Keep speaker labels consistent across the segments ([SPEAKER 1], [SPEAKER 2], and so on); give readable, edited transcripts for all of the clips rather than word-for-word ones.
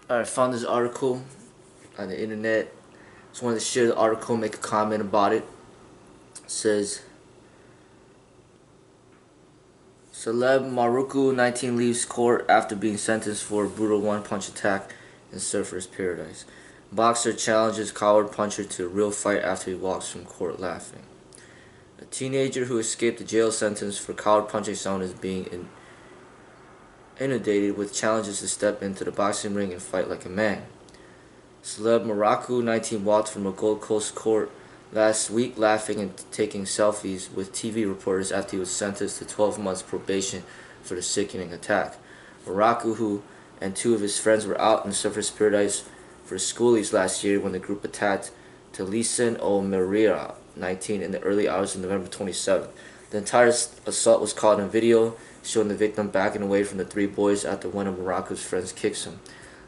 [SPEAKER 1] I found this article on the internet. Just wanted to share the article, make a comment about it. It says, Celeb Maraku, 19, leaves court after being sentenced for a brutal one-punch attack in Surfer's Paradise. Boxer challenges coward puncher to a real fight after he walks from court laughing. A teenager who escaped a jail sentence for coward punching someone is being inundated with challenges to step into the boxing ring and fight like a man. Celeb Maraku, 19, walked from a Gold Coast court last week laughing and taking selfies with TV reporters after he was sentenced to 12 months probation for the sickening attack. Maraku, who and two of his friends were out in Surfer's Paradise for Schoolies last year when the group attacked Taliesin O'Meara, 19, in the early hours of November 27th. The entire assault was caught on video, showing the victim backing away from the three boys after one of Maraku's friends kicks him.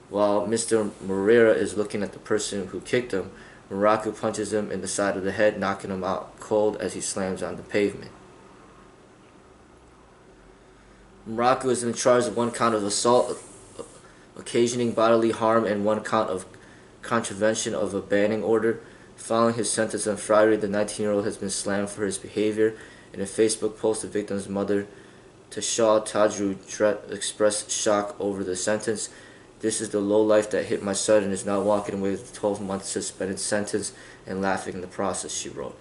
[SPEAKER 1] While Mr. Moreira is looking at the person who kicked him, Maraku punches him in the side of the head, knocking him out cold as he slams on the pavement. Maraku is in charge of one count of assault, occasioning bodily harm, and one count of contravention of a banning order. Following his sentence on Friday, the 19-year-old has been slammed for his behavior. In a Facebook post, the victim's mother, Tashaw Tadru, expressed shock over the sentence. "This is the lowlife that hit my son and is now walking away with a 12-month suspended sentence and laughing in the process," she wrote.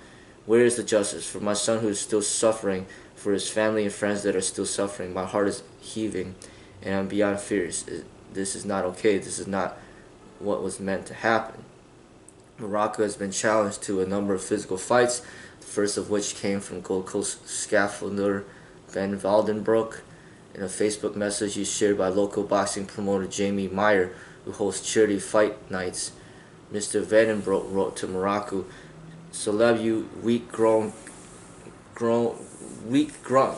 [SPEAKER 1] "Where is the justice? For my son who is still suffering, for his family and friends that are still suffering, my heart is heaving and I'm beyond fears. This is not okay. This is not what was meant to happen." Maraku has been challenged to a number of physical fights, the first of which came from Gold Coast scaffolder Ben Valdenbroek. In a Facebook message he shared by local boxing promoter Jamie Meyer, who hosts charity fight nights, Mr. Vandenbroek wrote to Maraku, "Celeb, you weak grunt,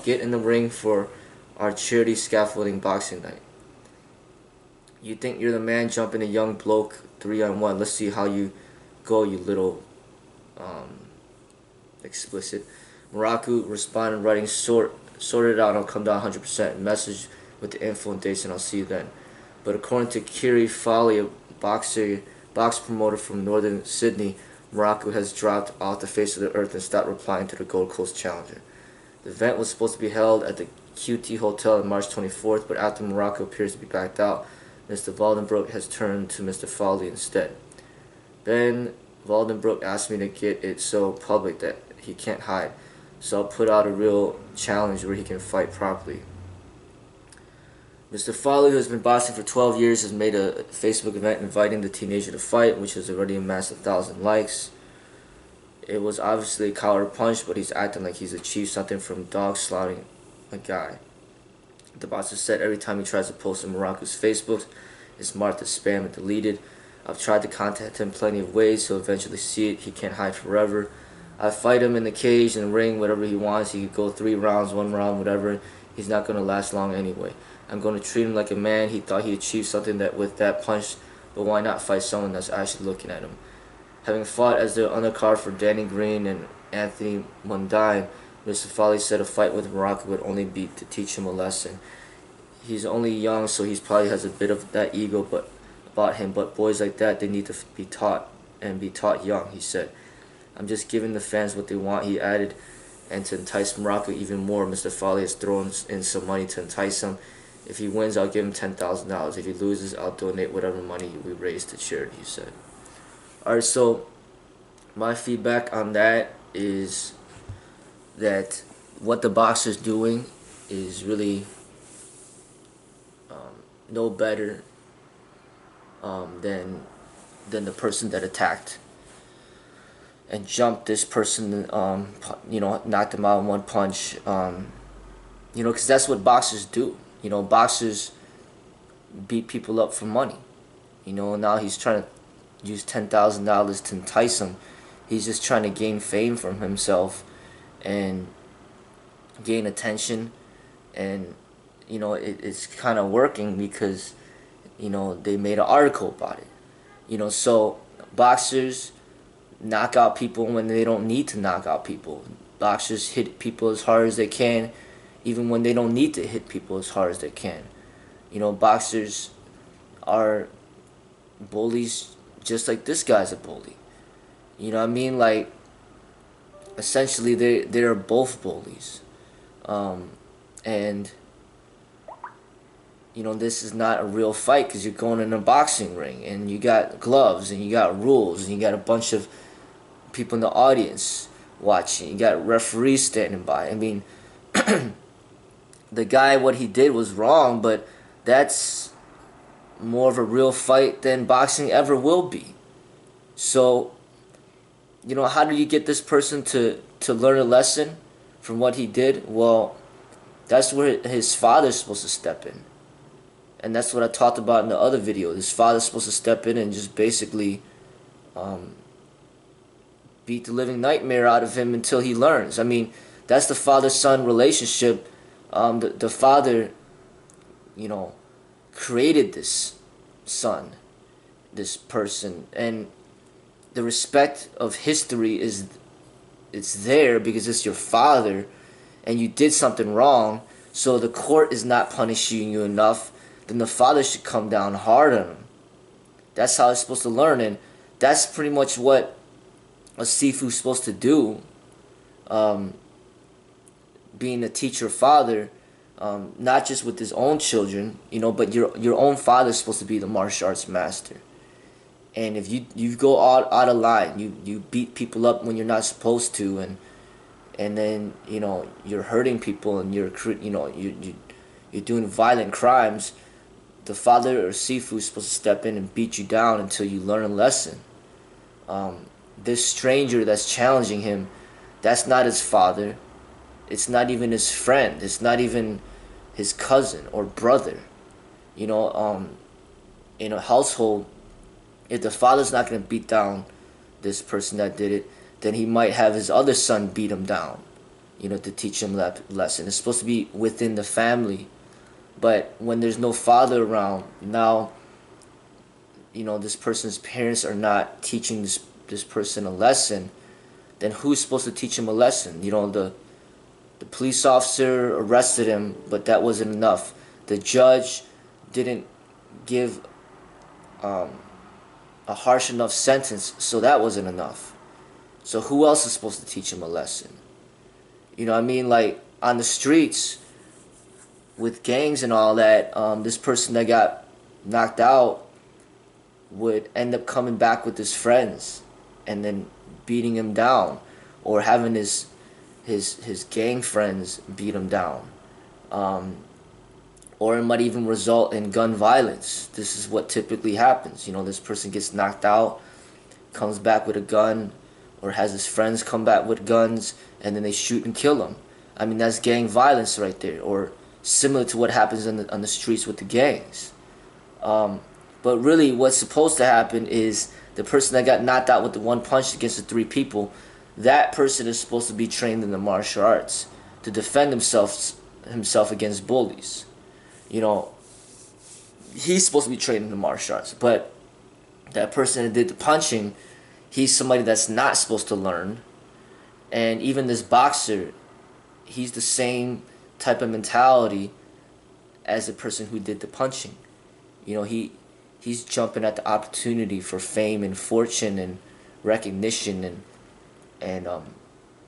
[SPEAKER 1] get in the ring for our charity scaffolding boxing night. You think you're the man, jumping a young bloke 3-on-1. Let's see how you go, you little explicit." Maraku responded, writing, sorted out, I'll come down 100%, message with the info and dates, and I'll see you then. But according to Kiri Foley, a box promoter from northern Sydney, Maraku has dropped off the face of the earth and stopped replying to the Gold Coast Challenger. The event was supposed to be held at the QT Hotel on March 24th, but after Maraku appears to be backed out, Mr. Valdenbroek has turned to Mr. Foley instead. "Ben Valdenbroek asked me to get it so public that he can't hide, so I'll put out a real challenge where he can fight properly." Mr. Foley, who has been boxing for 12 years, has made a Facebook event inviting the teenager to fight, which has already amassed 1,000 likes. It was obviously a coward punch, but he's acting like he's achieved something from dog slaughtering a guy. The boxer said every time he tries to post on Maraku's Facebook, it's marked as spam and deleted. "I've tried to contact him plenty of ways, he'll eventually see it. He can't hide forever. I fight him in the cage, in the ring, whatever he wants. He could go 3 rounds, 1 round, whatever. He's not going to last long anyway. I'm going to treat him like a man. He thought he achieved something with that punch, but why not fight someone that's actually looking at him?" Having fought as the undercard for Danny Green and Anthony Mundine, Mr. Foley said a fight with Maraku would only be to teach him a lesson. He's only young, so he probably has a bit of that ego about him, but boys like that, they need to be taught, and be taught young, he said. "I'm just giving the fans what they want," he added, and to entice Maraku even more, Mr. Foley has thrown in some money to entice him. "If he wins, I'll give him $10,000. If he loses, I'll donate whatever money we raise to charity," he said. Alright, so my feedback on that is that what the boxer's doing is really no better than the person that attacked and jumped this person, knocked him out in one punch, because that's what boxers do. Boxers beat people up for money. Now he's trying to use $10,000 to entice him. He's just trying to gain fame from himself and gain attention, and it's kind of working because they made an article about it. So boxers knock out people when they don't need to knock out people. Boxers hit people as hard as they can, even when they don't need to hit people as hard as they can. Boxers are bullies just like this guy's a bully. You know what I mean? Like, essentially, they're both bullies. And, you know, this is not a real fight because you're going in a boxing ring and you got gloves and you got rules and you got a bunch of people in the audience watching. You got referees standing by. I mean, the guy, what he did was wrong, but that's more of a real fight than boxing ever will be. So, you know, how do you get this person to learn a lesson from what he did? Well, that's where his father's supposed to step in. And that's what I talked about in the other video. His father's supposed to step in and just basically beat the living nightmare out of him until he learns. I mean, that's the father-son relationship. The father, you know, created this son, this person, and the respect of history it's there because it's your father and you did something wrong, so the court is not punishing you enough, then the father should come down hard on him. That's how it's supposed to learn, and that's pretty much what a Sifu's supposed to do, being a teacher father, not just with his own children, you know, but your own father is supposed to be the martial arts master. And if you go out of line, you beat people up when you're not supposed to, and then, you know, you're hurting people and you're doing violent crimes, the father or Sifu is supposed to step in and beat you down until you learn a lesson. This stranger that's challenging him, that's not his father. It's not even his friend. It's not even his cousin or brother. You know, in a household, if the father's not going to beat down this person that did it, then he might have his other son beat him down, you know, to teach him that lesson. It's supposed to be within the family. But when there's no father around, now, you know, this person's parents are not teaching this person a lesson, then who's supposed to teach him a lesson? You know, the police officer arrested him, but that wasn't enough. The judge didn't give a harsh enough sentence, so that wasn't enough. So who else is supposed to teach him a lesson? You know what I mean? Like, on the streets, with gangs and all that, this person that got knocked out would end up coming back with his friends and then beating him down, or having his gang friends beat him down, or it might even result in gun violence. This is what typically happens. You know, this person gets knocked out, comes back with a gun, or has his friends come back with guns, and then they shoot and kill him. I mean, that's gang violence right there, or similar to what happens on the streets with the gangs. But really, what's supposed to happen is the person that got knocked out with the one punch against the three people, that person is supposed to be trained in the martial arts to defend himself against bullies. You know, he's supposed to be trained in the martial arts, but that person that did the punching, he's somebody that's not supposed to learn. And even this boxer, he's the same type of mentality as the person who did the punching. You know, he's jumping at the opportunity for fame and fortune and recognition and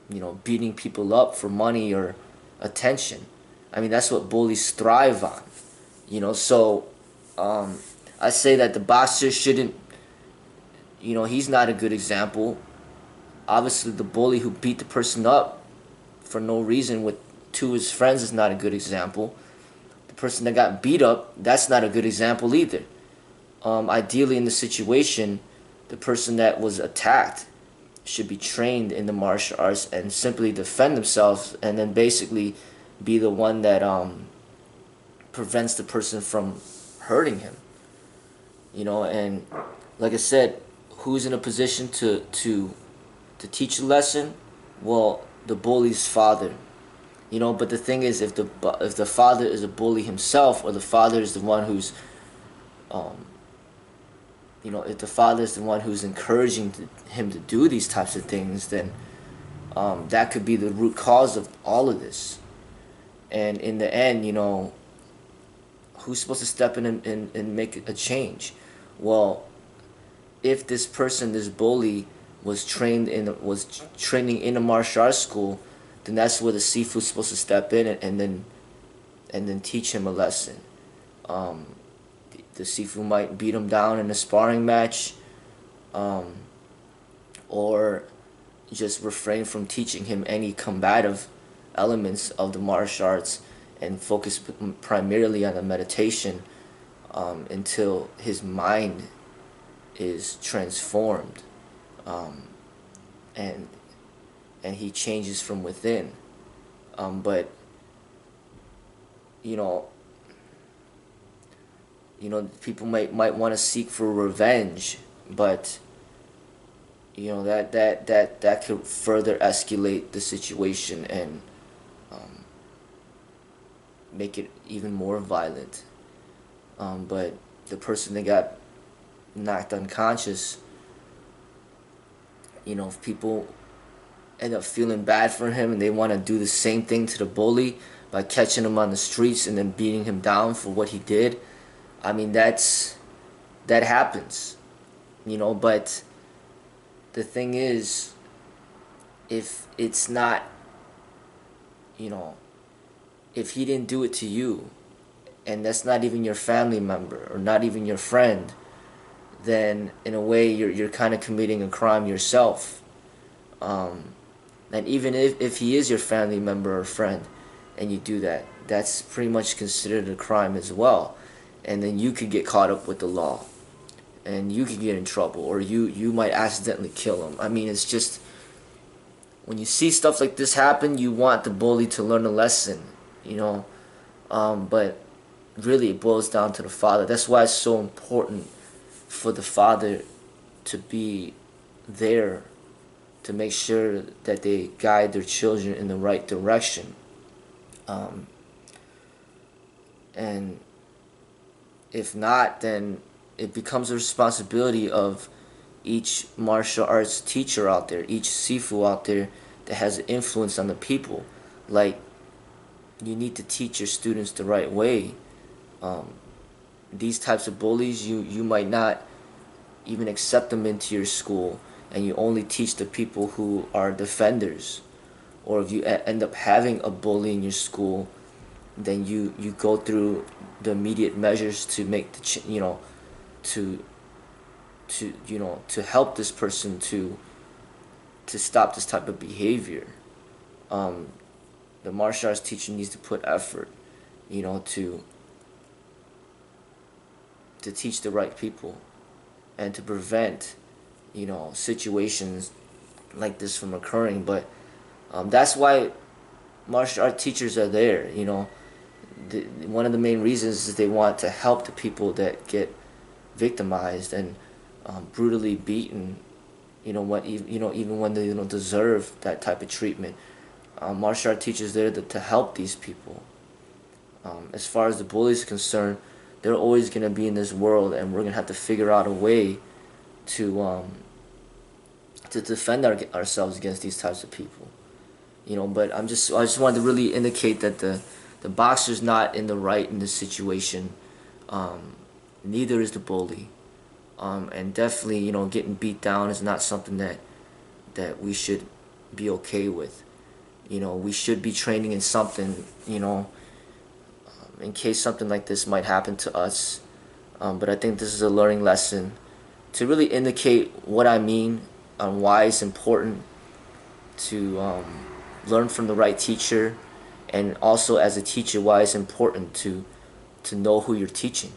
[SPEAKER 1] you know, beating people up for money or attention. I mean, that's what bullies thrive on. You know, so I say that the boxer shouldn't, you know, he's not a good example. Obviously, the bully who beat the person up for no reason with two of his friends is not a good example. The person that got beat up, that's not a good example either. Ideally, in the situation, the person that was attacked should be trained in the martial arts and simply defend themselves, and then basically be the one that prevents the person from hurting him. You know, and like I said, who's in a position to teach a lesson? Well, the bully's father. You know, but the thing is, if the father is a bully himself, or the father is the one who's you know, if the father is the one who's encouraging him to do these types of things, then that could be the root cause of all of this. And in the end, you know, who's supposed to step in and make a change? Well, if this person, this bully, was training in a martial arts school, then that's where the Sifu's supposed to step in and then teach him a lesson. Um, the Sifu might beat him down in a sparring match, or just refrain from teaching him any combative elements of the martial arts and focus primarily on the meditation, until his mind is transformed, and he changes from within. But you know, people might want to seek for revenge, but that could further escalate the situation and make it even more violent. But the person that got knocked unconscious, if people end up feeling bad for him and they want to do the same thing to the bully by catching him on the streets and then beating him down for what he did, I mean, that happens, but the thing is, if it's not, if he didn't do it to you, and that's not even your family member or not even your friend, then in a way you're kind of committing a crime yourself. And even if he is your family member or friend and you do that, that's pretty much considered a crime as well. And then you could get caught up with the law and you could get in trouble, or you might accidentally kill him. I mean, it's just, when you see stuff like this happen, you want the bully to learn a lesson, but really it boils down to the father. That's why it's so important for the father to be there to make sure that they guide their children in the right direction. And if not, then it becomes a responsibility of each martial arts teacher out there, each Sifu out there that has influence on the people. Like, you need to teach your students the right way. These types of bullies, you might not even accept them into your school, and you only teach the people who are defenders. Or if you end up having a bully in your school, then you go through the immediate measures to make the to help this person to stop this type of behavior. The martial arts teacher needs to put effort, to teach the right people and to prevent, situations like this from occurring. But that's why martial art teachers are there. One of the main reasons is they want to help the people that get victimized and brutally beaten, even when they don't deserve that type of treatment. Martial art teachers there to help these people. As far as the bullies are concerned, they're always going to be in this world, and we're going to have to figure out a way to defend ourselves against these types of people. But I just wanted to really indicate that the boxer's not in the right in this situation. Neither is the bully. And definitely, getting beat down is not something that we should be okay with. We should be training in something, in case something like this might happen to us. But I think this is a learning lesson to really indicate what I mean on why it's important to learn from the right teacher, and also as a teacher why it's important to know who you're teaching.